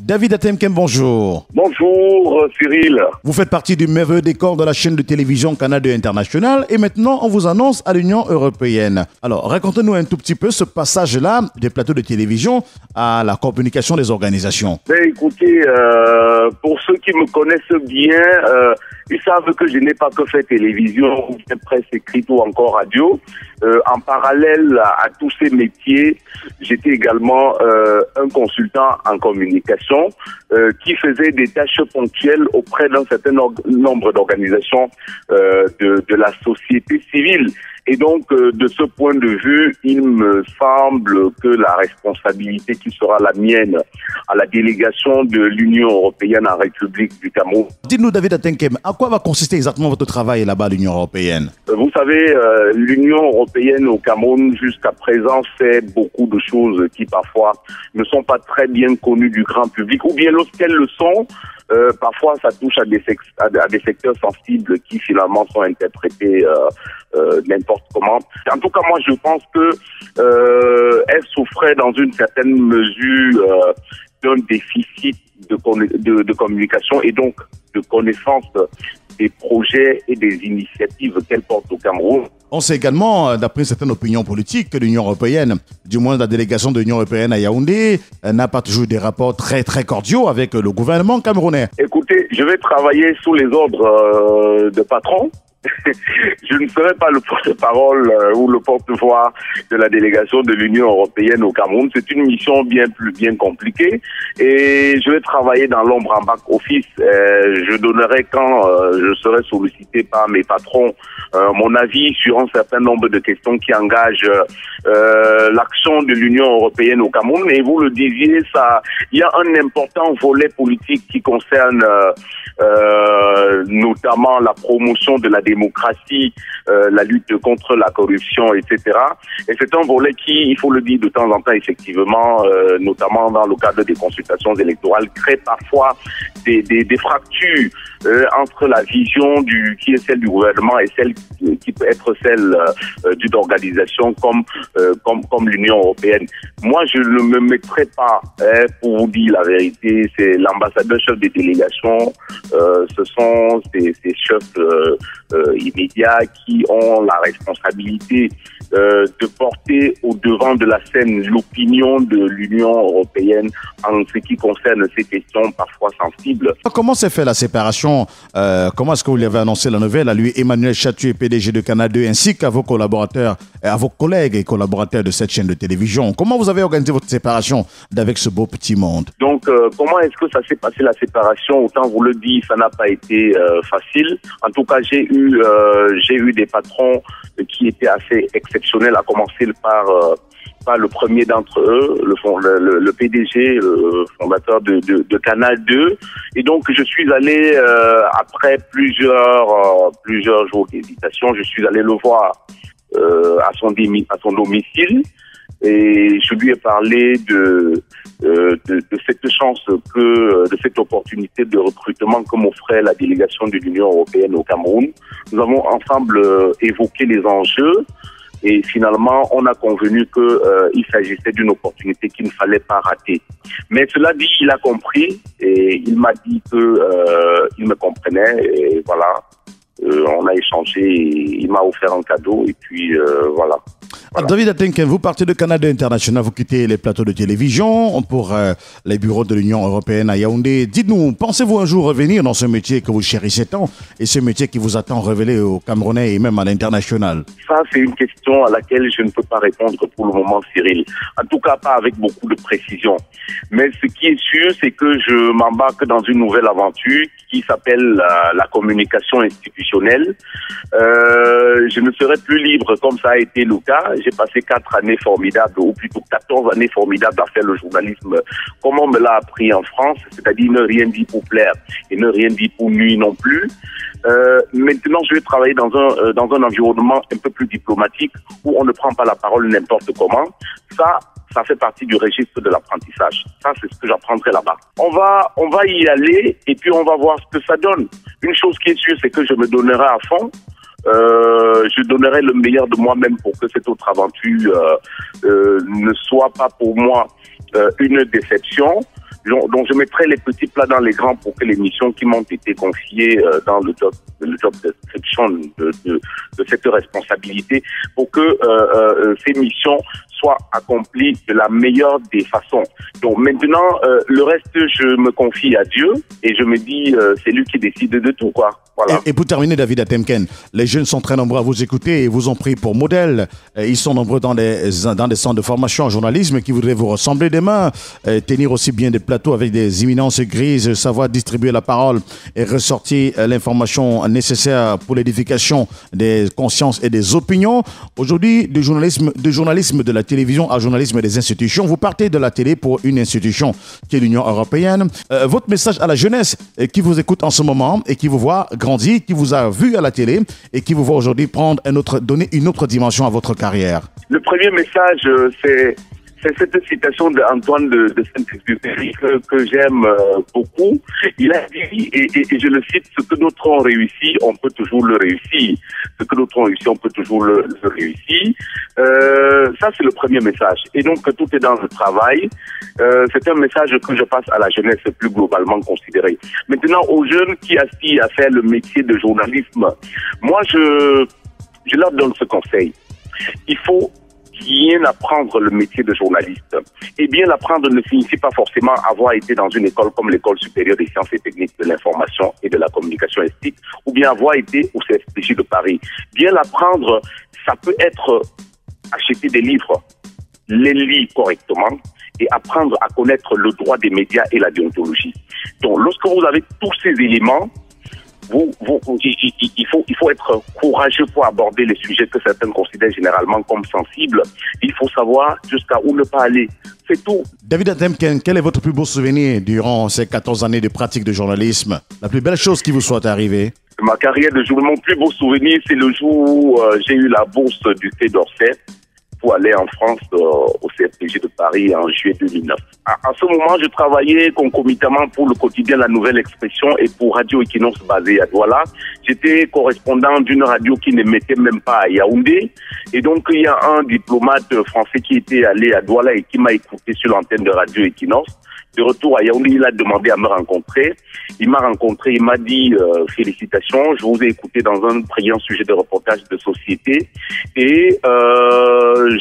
David Atemkem, bonjour. Bonjour Cyril. Vous faites partie du merveilleux décor de la chaîne de télévision Canal 2 International et maintenant on vous annonce à l'Union européenne. Alors racontez-nous un tout petit peu ce passage-là des plateaux de télévision à la communication des organisations. Écoutez, pour ceux qui me connaissent bien, ils savent que je n'ai pas que fait télévision, presse écrite ou encore radio. En parallèle à tous ces métiers, j'étais également un consultant en communication qui faisait des tâches ponctuelles auprès d'un certain nombre d'organisations de la société civile. Et donc, de ce point de vue, il me semble que la responsabilité qui sera la mienne à la délégation de l'Union européenne en République du Cameroun. Dites-nous, David Atenkem, à quoi va consister exactement votre travail là-bas à l'Union européenne? Vous savez, l'Union européenne au Cameroun, jusqu'à présent, fait beaucoup de choses qui parfois ne sont pas très bien connues du grand public, ou bien lorsqu'elles le sont, parfois ça touche à des secteurs sensibles qui finalement sont interprétés n'importe comment. En tout cas, moi je pense que elle souffrait dans une certaine mesure d'un déficit de communication et donc de connaissance des projets et des initiatives qu'elle porte au Cameroun. On sait également, d'après certaines opinions politiques, que l'Union européenne, du moins la délégation de l'Union européenne à Yaoundé, n'a pas toujours des rapports très cordiaux avec le gouvernement camerounais. Écoutez, je vais travailler sous les ordres de patron. Je ne serai pas le porte-parole ou le porte-voix de la délégation de l'Union européenne au Cameroun. C'est une mission bien compliquée et je vais travailler dans l'ombre en back office. Je donnerai quand je serai sollicité par mes patrons mon avis sur un certain nombre de questions qui engagent l'action de l'Union européenne au Cameroun. Et vous le disiez, il y a un important volet politique qui concerne notamment la promotion de la démocratie, la lutte contre la corruption, etc. Et c'est un volet qui, il faut le dire de temps en temps, effectivement, notamment dans le cadre des consultations électorales, crée parfois des fractures entre la vision qui est celle du gouvernement et celle qui peut être celle d'une organisation comme l'Union européenne. Moi, je ne me mettrai pas, pour vous dire la vérité, c'est l'ambassadeur chef des délégations, ce sont ces chefs immédiats qui ont la responsabilité de porter au devant de la scène l'opinion de l'Union européenne en ce qui concerne ces questions parfois sensibles. Comment s'est fait la séparation? Comment est-ce que vous lui avez annoncé la nouvelle à lui, Emmanuel Chatué, PDG de Canal 2, ainsi qu'à vos collaborateurs, à vos collègues et collaborateurs de cette chaîne de télévision? Comment vous avez organisé votre séparation d'avec ce beau petit monde? Donc, comment est-ce que ça s'est passé la séparation? Autant vous le dire, ça n'a pas été facile. En tout cas, j'ai eu des patrons qui étaient assez exceptionnels, à commencer par le premier d'entre eux, le PDG, le fondateur de Canal 2. Et donc, je suis allé, après plusieurs jours d'hésitation, je suis allé le voir à son domicile. Et je lui ai parlé de cette chance de cette opportunité de recrutement que m'offrait la délégation de l'Union européenne au Cameroun. Nous avons ensemble évoqué les enjeux et finalement on a convenu qu'il s'agissait d'une opportunité qu'il ne fallait pas rater. Mais cela dit, il a compris et il m'a dit qu'il me comprenait et voilà. On a échangé, il m'a offert un cadeau et puis voilà. Voilà. David Atenkem, vous partez de Canal 2 International, vous quittez les plateaux de télévision pour les bureaux de l'Union européenne à Yaoundé. Dites-nous, pensez-vous un jour revenir dans ce métier que vous chérissez tant et ce métier qui vous attend révélé aux Camerounais et même à l'international? Ça, c'est une question à laquelle je ne peux pas répondre pour le moment, Cyril. En tout cas, pas avec beaucoup de précision. Mais ce qui est sûr, c'est que je m'embarque dans une nouvelle aventure qui s'appelle la communication institutionnelle. Je ne serai plus libre comme ça a été le cas. J'ai passé 4 années formidables, ou plutôt 14 années formidables à faire le journalisme comme on me l'a appris en France, c'est-à-dire ne rien dire pour plaire et ne rien dire pour nuire non plus. Maintenant, je vais travailler dans un environnement un peu plus diplomatique où on ne prend pas la parole n'importe comment. Ça fait partie du registre de l'apprentissage. Ça, c'est ce que j'apprendrai là-bas. On va y aller et puis on va voir ce que ça donne. Une chose qui est sûre, c'est que je me donnerai à fond. Je donnerai le meilleur de moi-même pour que cette autre aventure ne soit pas pour moi une déception. Donc je mettrai les petits plats dans les grands pour que les missions qui m'ont été confiées dans le job description de cette responsabilité, pour que ces missions soient accomplies de la meilleure des façons. Donc maintenant, le reste, je me confie à Dieu et je me dis, c'est lui qui décide de tout, quoi. Voilà. Et pour terminer, David Atemken, les jeunes sont très nombreux à vous écouter et vous ont pris pour modèle. Ils sont nombreux dans des centres de formation en journalisme qui voudraient vous ressembler demain, tenir aussi bien des plateaux avec des éminences grises, savoir distribuer la parole et ressortir l'information nécessaire pour l'édification des consciences et des opinions. Aujourd'hui, du journalisme de la télévision à journalisme des institutions, vous partez de la télé pour une institution qui est l'Union européenne. Votre message à la jeunesse qui vous écoute en ce moment et qui vous voit grandir, qui vous a vu à la télé et qui vous voit aujourd'hui donner une autre dimension à votre carrière. Le premier message, c'est cette citation d'Antoine de Saint-Exupéry que j'aime beaucoup. Il a dit, et je le cite, ce que d'autres ont réussi, on peut toujours le réussir. Ce que d'autres ont réussi, on peut toujours le réussir. Ça, c'est le premier message. Et donc, tout est dans le travail. C'est un message que je passe à la jeunesse plus globalement considérée. Maintenant, aux jeunes qui aspirent à faire le métier de journalisme, moi, je leur donne ce conseil. Il faut bien apprendre le métier de journaliste. Et bien l'apprendre ne signifie pas forcément avoir été dans une école comme l'École supérieure des sciences et techniques de l'information et de la communication estique, ou bien avoir été au CFPJ de Paris. Bien l'apprendre, ça peut être acheter des livres, les lire correctement et apprendre à connaître le droit des médias et la déontologie. Donc lorsque vous avez tous ces éléments, il faut être courageux pour aborder les sujets que certains considèrent généralement comme sensibles. Il faut savoir jusqu'à où ne pas aller. C'est tout. David Atemken, quel est votre plus beau souvenir durant ces 14 années de pratique de journalisme? La plus belle chose qui vous soit arrivée? Ma carrière de journaliste, mon plus beau souvenir, c'est le jour où j'ai eu la bourse du Quai d'Orsay pour aller en France au CFPJ de Paris en juillet 2009. À ce moment, je travaillais concomitamment pour le quotidien La Nouvelle Expression et pour Radio Equinox basé à Douala. J'étais correspondant d'une radio qui n'émettait même pas à Yaoundé. Et donc, il y a un diplomate français qui était allé à Douala et qui m'a écouté sur l'antenne de Radio Equinox. De retour à Yaoundé, il a demandé à me rencontrer. Il m'a rencontré, il m'a dit félicitations, je vous ai écouté dans un brillant sujet de reportage de société et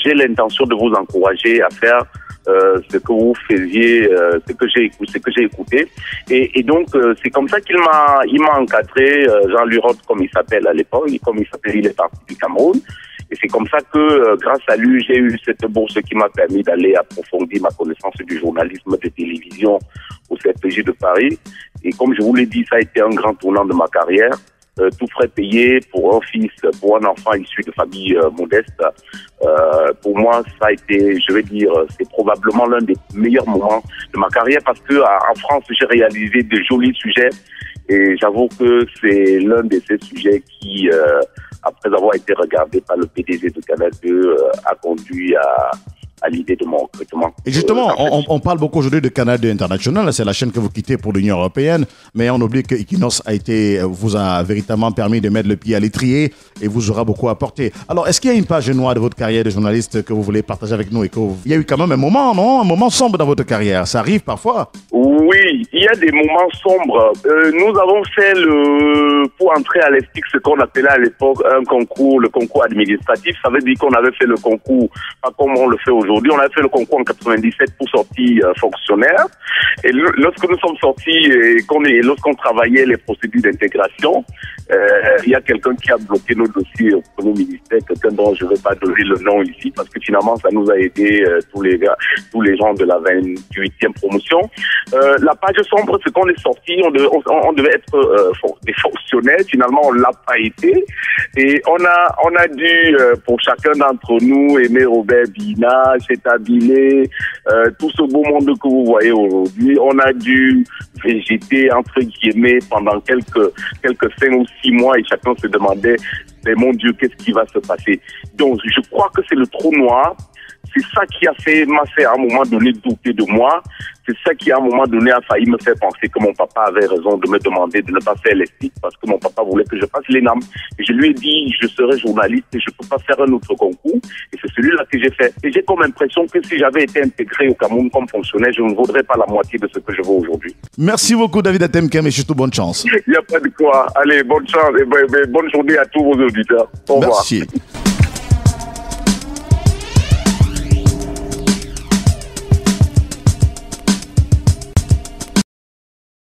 j'ai l'intention de vous encourager à faire ce que vous faisiez, ce que j'ai écouté. Et donc c'est comme ça qu'il m'a encadré, Jean-Louis Roth comme il s'appelle à l'époque, il est parti du Cameroun. Et c'est comme ça que, grâce à lui, j'ai eu cette bourse qui m'a permis d'aller approfondir ma connaissance du journalisme de télévision au CFPJ de Paris. Et comme je vous l'ai dit, ça a été un grand tournant de ma carrière. Tout frais payé pour un fils, pour un enfant issu de famille modeste. Pour moi, ça a été, je vais dire, c'est probablement l'un des meilleurs moments de ma carrière parce que en France, j'ai réalisé de jolis sujets. Et j'avoue que c'est l'un de ces sujets qui, après avoir été regardé par le PDG de Canal 2, a conduit à l'idée de mon recrutement. Et justement, on parle beaucoup aujourd'hui de Canal 2 International, c'est la chaîne que vous quittez pour l'Union européenne, mais on oublie que Equinox vous a véritablement permis de mettre le pied à l'étrier et vous aura beaucoup apporté. Alors, est-ce qu'il y a une page noire de votre carrière de journaliste que vous voulez partager avec nous? Il y a eu quand même un moment, non? Un moment sombre dans votre carrière, ça arrive parfois? Oui, il y a des moments sombres. Nous avons fait pour entrer à l'ESTIC, ce qu'on appelait à l'époque un concours, le concours administratif. Ça veut dire qu'on avait fait le concours, pas comme on le fait aujourd'hui. On a fait le concours en 97 pour sortir fonctionnaire. Et lorsque nous sommes sortis et lorsqu'on travaillait les procédures d'intégration, il y a quelqu'un qui a bloqué nos dossiers au premier ministère, quelqu'un dont je ne vais pas donner le nom ici, parce que finalement, ça nous a aidé tous les gens de la 28e promotion. La page sombre, c'est qu'on est sorti, on devait être des fonctionnaires. Finalement, on l'a pas été. Et on a dû, pour chacun d'entre nous, aimer Robert Bina, Chetabilé, tout ce beau monde que vous voyez aujourd'hui, on a dû végéter, entre guillemets, pendant quelques 5 ou 6 mois et chacun se demandait, mais mon Dieu, qu'est-ce qui va se passer? Donc, je crois que c'est le trou noir. c'est ça qui m'a fait à un moment donné douter de moi. C'est ça qui à un moment donné a failli me faire penser que mon papa avait raison de me demander de ne pas faire les sites parce que mon papa voulait que je fasse l'ENAM. Et je lui ai dit, je serai journaliste et je ne peux pas faire un autre concours. Et c'est celui-là que j'ai fait. Et j'ai comme impression que si j'avais été intégré au Cameroun comme fonctionnaire, je ne vaudrais pas la moitié de ce que je vaux aujourd'hui. Merci beaucoup, David Atemkem, et surtout bonne chance. Il n'y a pas de quoi. Allez, bonne chance et bonne journée à tous vos auditeurs. Au revoir. Merci.